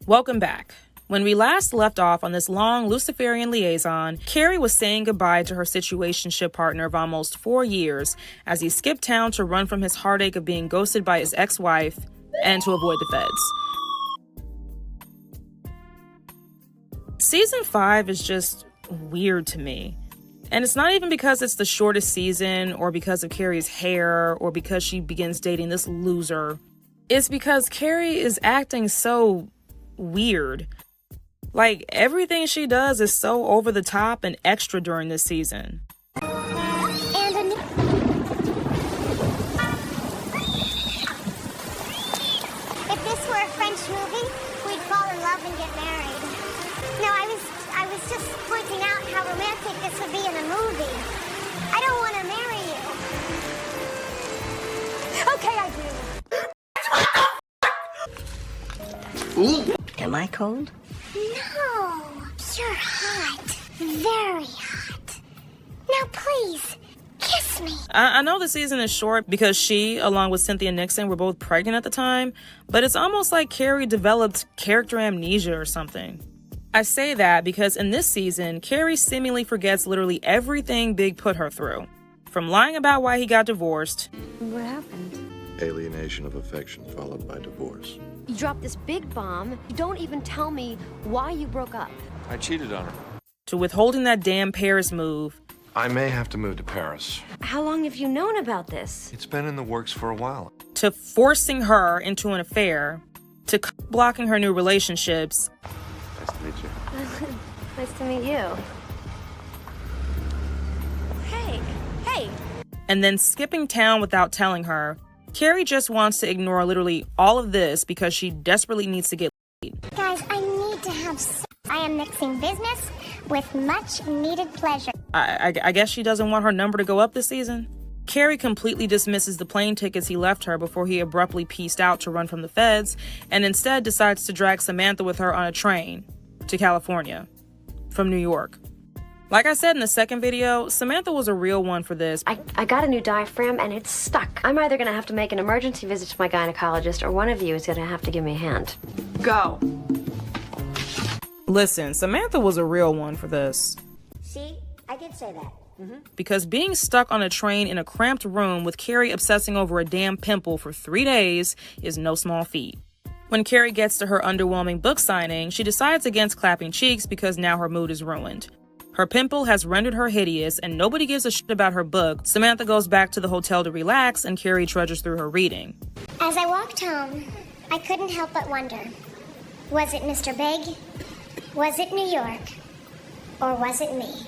Welcome back. When we last left off on this long Luciferian liaison, Carrie was saying goodbye to her situationship partner of almost 4 years as he skipped town to run from his heartache of being ghosted by his ex-wife and to avoid the feds. Season 5 is just weird to me. And it's not even because it's the shortest season or because of Carrie's hair or because she begins dating this loser. It's because Carrie is acting so weird. Like, everything she does is so over the top and extra during this season. If this were a French movie, we'd fall in love and get married. No, I was just pointing out how romantic this would be in a movie. I don't want to marry you. Okay, I do. Ooh. Am I cold? No, you're hot. Very hot. Now please, kiss me. I know the season is short because she, along with Cynthia Nixon, were both pregnant at the time, but it's almost like Carrie developed character amnesia or something. I say that because in this season, Carrie seemingly forgets literally everything Big put her through. From lying about why he got divorced. What happened? Alienation of affection followed by divorce. You dropped this big bomb. You don't even tell me why you broke up. I cheated on her. To withholding that damn Paris move. I may have to move to Paris. How long have you known about this? It's been in the works for a while. To forcing her into an affair. To blocking her new relationships. Nice to meet you. Nice to meet you. Hey. And then skipping town without telling her. Carrie just wants to ignore literally all of this because she desperately needs to get laid. Guys, I need to have sex. I am mixing business with much needed pleasure. I guess she doesn't want her number to go up this season. Carrie completely dismisses the plane tickets he left her before he abruptly pieced out to run from the feds, and instead decides to drag Samantha with her on a train to California from New York. Like I said in the second video, Samantha was a real one for this. I got a new diaphragm and it's stuck. I'm either gonna have to make an emergency visit to my gynecologist or one of you is gonna have to give me a hand. Go. Listen, Samantha was a real one for this. See, I did say that. Because being stuck on a train in a cramped room with Carrie obsessing over a damn pimple for 3 days is no small feat. When Carrie gets to her underwhelming book signing, she decides against clapping cheeks because now her mood is ruined. Her pimple has rendered her hideous, and nobody gives a shit about her book. Samantha goes back to the hotel to relax, and Carrie trudges through her reading. As I walked home, I couldn't help but wonder, was it Mr. Big? Was it New York? Or was it me?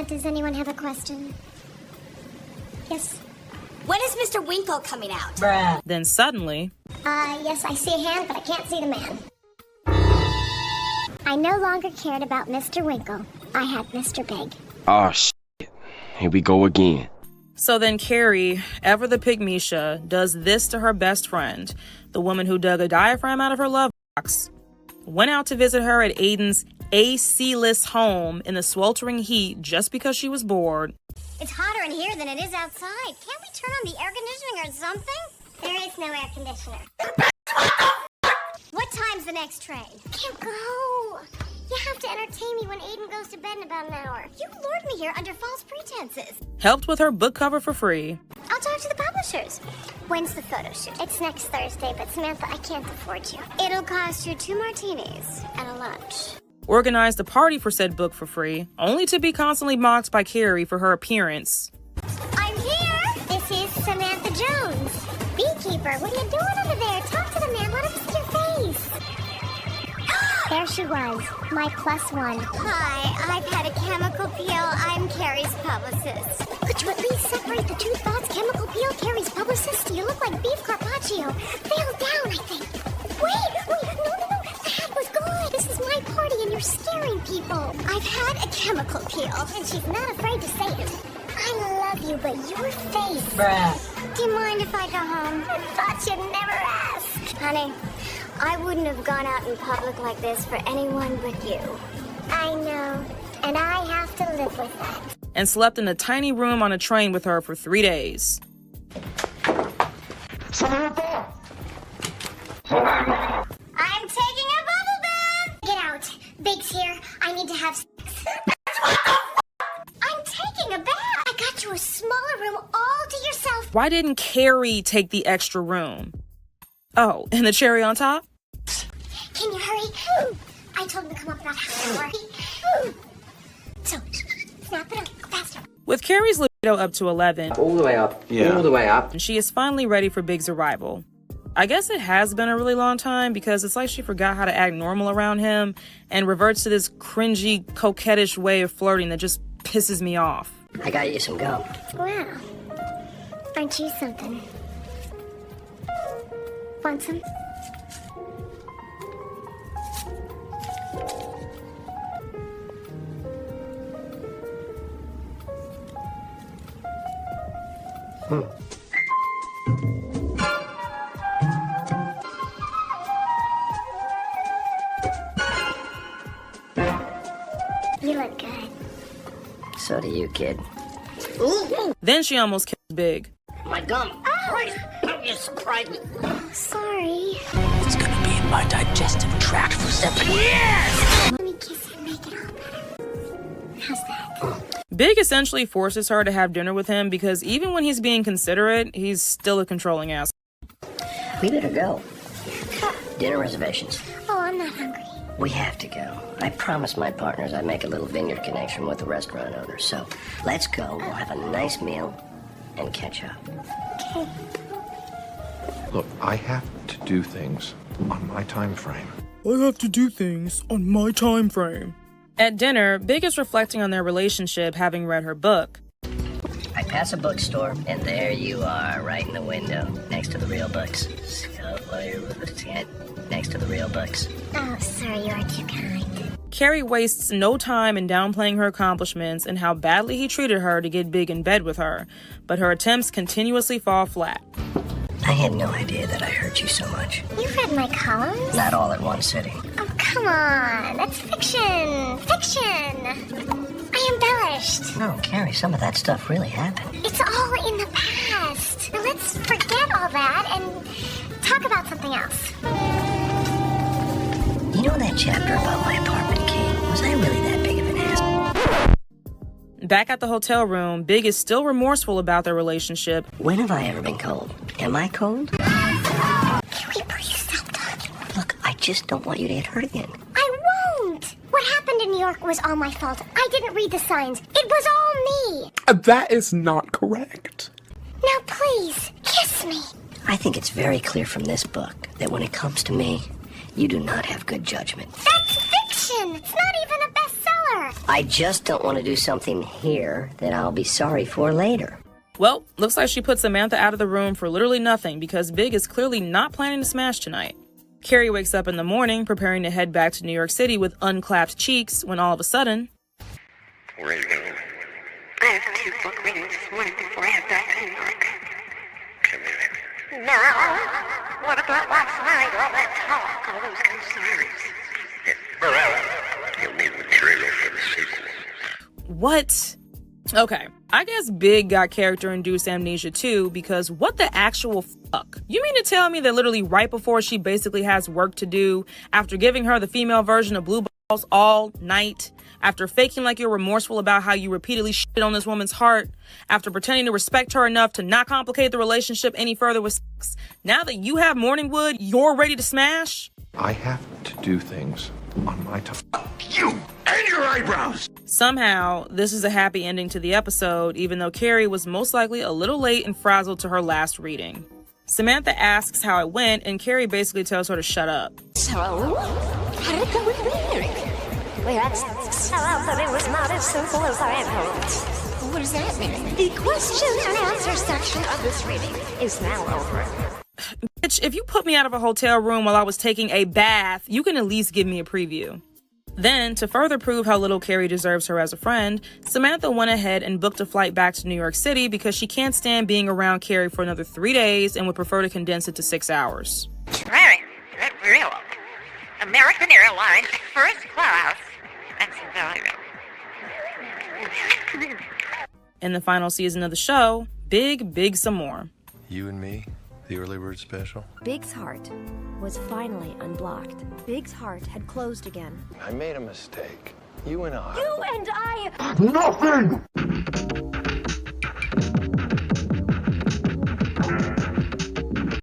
Does anyone have a question? Yes? When is Mr. Winkle coming out? Bruh. Then suddenly... Yes, I see a hand, but I can't see the man. I no longer cared about Mr. Winkle. I had Mr. Big. Oh, shit. Here we go again. So then Carrie, ever the pygmecia, does this to her best friend, the woman who dug a diaphragm out of her love box, went out to visit her at Aiden's AC-less home in the sweltering heat just because she was bored. It's hotter in here than it is outside. Can't we turn on the air conditioning or something? There is no air conditioner. What time's the next train? Can't go. You have to entertain me when Aiden goes to bed in about an hour. You lured me here under false pretenses. Helped with her book cover for free. I'll talk to the publishers. When's the photo shoot? It's next Thursday, but Samantha, I can't afford you. It'll cost you 2 martinis and a lunch. Organized a party for said book for free, only to be constantly mocked by Carrie for her appearance. I'm here! This is Samantha Jones, beekeeper. What are you doing over there? Talk to the man. Let him see your face. There she was, my +1. Hi, I've had a chemical peel. I'm Carrie's publicist. Could you at least separate the two thoughts? Chemical peel, Carrie's publicist? You look like beef carpaccio. Fail down, I think. Wait, no. The hat was gone. This is my party and you're scaring people. I've had a chemical peel, and she's not afraid to say it. I love you, but your face. Bruh. Do you mind if I go home? I thought you'd never ask. Honey, I wouldn't have gone out in public like this for anyone but you. I know, and I have to live with that. and slept in a tiny room on a train with her for 3 days. I'm taking a bubble bath! Get out. Big's here. I need to have sex. I'm taking a bath. I got you a smaller room all to yourself. Why didn't Carrie take the extra room? Oh, and the cherry on top? Can you hurry? I told him to come up about half an hour. So, snap it up faster. With Carrie's libido up to 11, All the way up. Yeah. All the way up. she is finally ready for Big's arrival. I guess it has been a really long time because it's like she forgot how to act normal around him and reverts to this cringy, coquettish way of flirting that just pisses me off. I got you some gum. Wow. Aren't you something? Want some? You look good. So do you, kid. Then she almost kills Big. My gum. Christ. Jesus Christ. Sorry. It's gonna be in my digestive tract for 7 years. Let me kiss you and make it all better. How's that? Big essentially forces her to have dinner with him because even when he's being considerate, he's still a controlling ass. We better go. Dinner reservations. Oh, I'm not hungry. We have to go. I promised my partners I'd make a little vineyard connection with the restaurant owner. So let's go. We'll have a nice meal and catch up. Okay. Look, I have to do things on my time frame. I have to do things on my time frame. At dinner, Big is reflecting on their relationship, having read her book. I pass a bookstore, and there you are, right in the window, next to the real books. Next to the real books. Oh, sir, you are too kind. Carrie wastes no time in downplaying her accomplishments and how badly he treated her to get Big in bed with her, but her attempts continuously fall flat. I had no idea that I hurt you so much. You've read my columns? Not all at one sitting. Oh, come on. That's fiction. Fiction. I embellished. No, Carrie, some of that stuff really happened. It's all in the past. Now let's forget all that and talk about something else. You know that chapter about my apartment key? Was I really that big of an ass? Back at the hotel room, Big is still remorseful about their relationship. When have I ever been cold? Am I cold? Can we please stop talking? Look, I just don't want you to get hurt again. I won't. What happened in New York was all my fault. I didn't read the signs. It was all me. That is not correct. Now please, kiss me. I think it's very clear from this book that when it comes to me, you do not have good judgment. That's fiction. It's not even a bestseller. I just don't want to do something here that I'll be sorry for later. Well, looks like she put Samantha out of the room for literally nothing because Big is clearly not planning to smash tonight. Carrie wakes up in the morning, preparing to head back to New York City with unclapped cheeks, when all of a sudden... Where are you going? I have 2 book readings this morning before I head back to New York. Come here. No. What about last night? All that talk, all those concerns. You'll need material for the sequel. What? Okay, I guess Big got character-induced amnesia too, because what the actual fuck? You mean to tell me that literally right before she basically has work to do, after giving her the female version of blue balls all night, after faking like you're remorseful about how you repeatedly shit on this woman's heart, after pretending to respect her enough to not complicate the relationship any further with sex, now that you have morning wood, you're ready to smash? I have to do things on my time. You and your eyebrows! Somehow, this is a happy ending to the episode, even though Carrie was most likely a little late and frazzled to her last reading. Samantha asks how it went, and Carrie basically tells her to shut up. So, how did it go with Mary? We had sex, but it was not as simple as I had hoped. What does that mean? The question and answer section of this reading is now over. Bitch, if you put me out of a hotel room while I was taking a bath, you can at least give me a preview. Then, to further prove how little Carrie deserves her as a friend, Samantha went ahead and booked a flight back to New York City because she can't stand being around Carrie for another 3 days and would prefer to condense it to 6 hours. Right, real. American Airlines, first class. That's value. In the final season of the show, Big some more. You and me, the early bird special. Big's heart was finally unblocked. Big's heart had closed again. I made a mistake. You and I. You and I. Nothing!